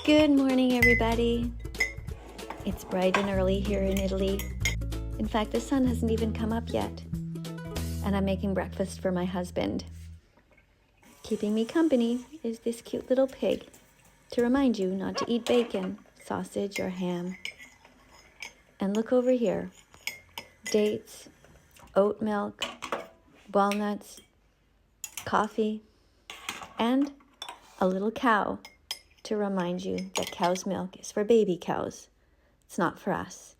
Good morning, everybody. It's bright and early here in Italy. In fact, the sun hasn't even come up yet. And I'm making breakfast for my husband. Keeping me company is this cute little pig to remind you not to eat bacon, sausage, or ham. And look over here. Dates, oat milk, walnuts, coffee, and a little cow to remind you that cow's milk is for baby cows. It's not for us.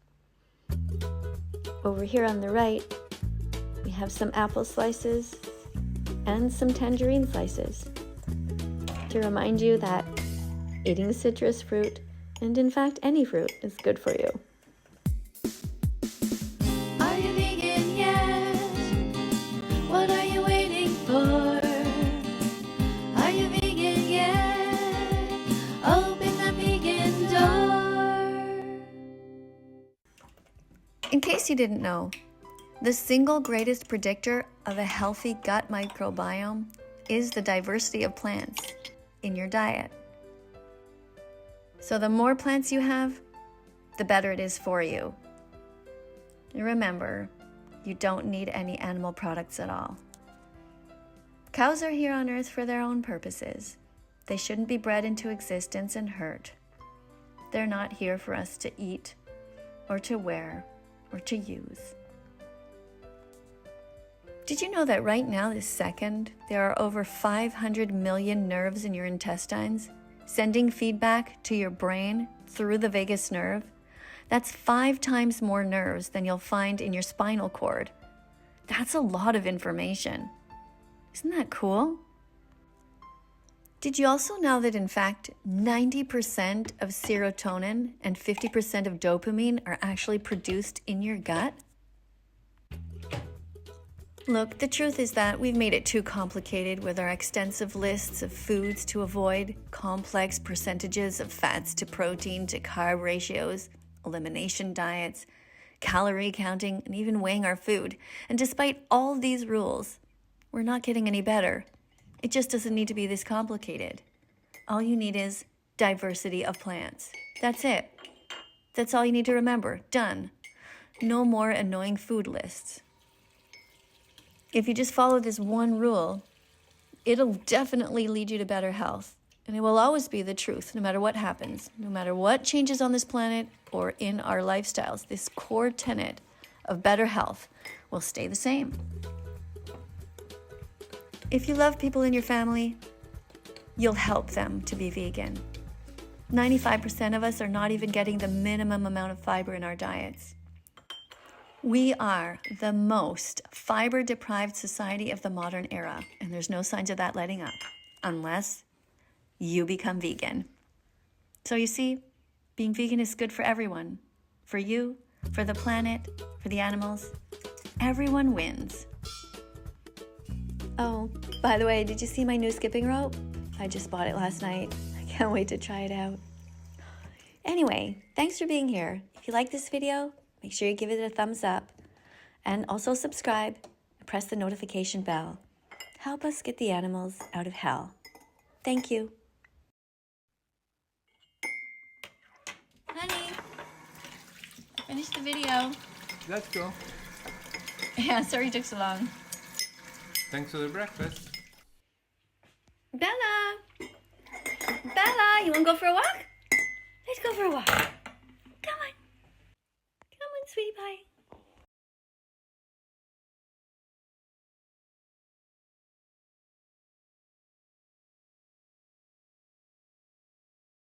Over here on the right, we have some apple slices and some tangerine slices to remind you that eating citrus fruit, and in fact any fruit, is good for you. Are you vegan yet? What are you waiting for? Are you vegan yet? Open the vegan door. In case you didn't know, the single greatest predictor of a healthy gut microbiome is the diversity of plants in your diet. So the more plants you have, the better it is for you. And remember, you don't need any animal products at all. Cows are here on Earth for their own purposes. They shouldn't be bred into existence and hurt. They're not here for us to eat, or to wear, or to use. Did you know that right now, this second, there are over 500 million nerves in your intestines, sending feedback to your brain through the vagus nerve? That's 5 times more nerves than you'll find in your spinal cord. That's a lot of information. Isn't that cool? Did you also know that in fact 90% of serotonin and 50% of dopamine are actually produced in your gut? Look, the truth is that we've made it too complicated with our extensive lists of foods to avoid, complex percentages of fats to protein to carb ratios, elimination diets, calorie counting, and even weighing our food. And despite all these rules, we're not getting any better. It just doesn't need to be this complicated. All you need is diversity of plants. That's it. That's all you need to remember. Done. No more annoying food lists. If you just follow this one rule, it'll definitely lead you to better health. And it will always be the truth, no matter what happens, no matter what changes on this planet or in our lifestyles. This core tenet of better health will stay the same. If you love people in your family, you'll help them to be vegan. 95% of us are not even getting the minimum amount of fiber in our diets. We are the most fiber-deprived society of the modern era, and there's no signs of that letting up, unless you become vegan. So you see, being vegan is good for everyone. For you, for the planet, for the animals. Everyone wins. Oh, by the way, did you see my new skipping rope? I just bought it last night. I can't wait to try it out. Anyway, thanks for being here. If you like this video, make sure you give it a thumbs up. And also subscribe and press the notification bell. Help us get the animals out of hell. Thank you. Honey, finish the video. Let's go. Yeah, sorry it took so long. Thanks for the breakfast. Bella! Bella, you want to go for a walk? Let's go for a walk.